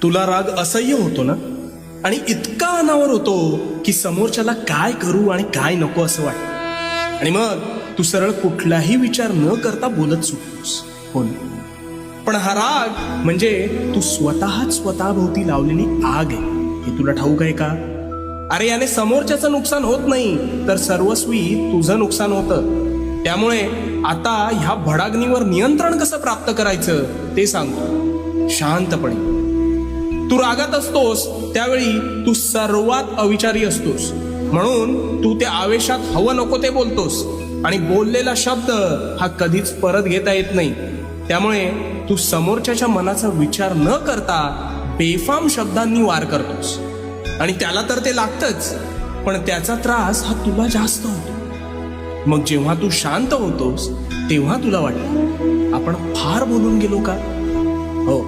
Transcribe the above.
तुला राग असह्य होतो ना, आणि इतका अनावर होतो की समोरच्याला काय करू आणि काय नको असं वाटतं, आणि मग तू सरळ कुठलाही विचार न करता बोलत सुटतोस. हो ना? पण हा राग म्हणजे तू स्वतःच स्वतःभोवती लावलेली आग आहे, हे तुला ठाऊक आहे का? अरे याने समोरच्याचं नुकसान होत नाही, तर सर्वस्वी तुझं नुकसान होतं. त्यामुळे आता ह्या भडाग्नीवर नियंत्रण कसं प्राप्त करायचं ते सांगतो. शांतपणे. तू रागात असतोस त्यावेळी तू सर्वात अविचारी असतोस, म्हणून तू त्या आवेशात हवं नको ते बोलतोस, आणि बोललेला शब्द हा कधीच परत घेता येत नाही. त्यामुळे तू समोरच्याच्या मनाचा विचार न करता बेफाम शब्दांनी वार करतोस, आणि त्याला तर ते लागतंच, पण त्याचा त्रास हा तुला जास्त होतो. मग जेव्हा तू शांत होतोस तेव्हा तुला वाटतं आपण फार बोलून गेलो का? हो,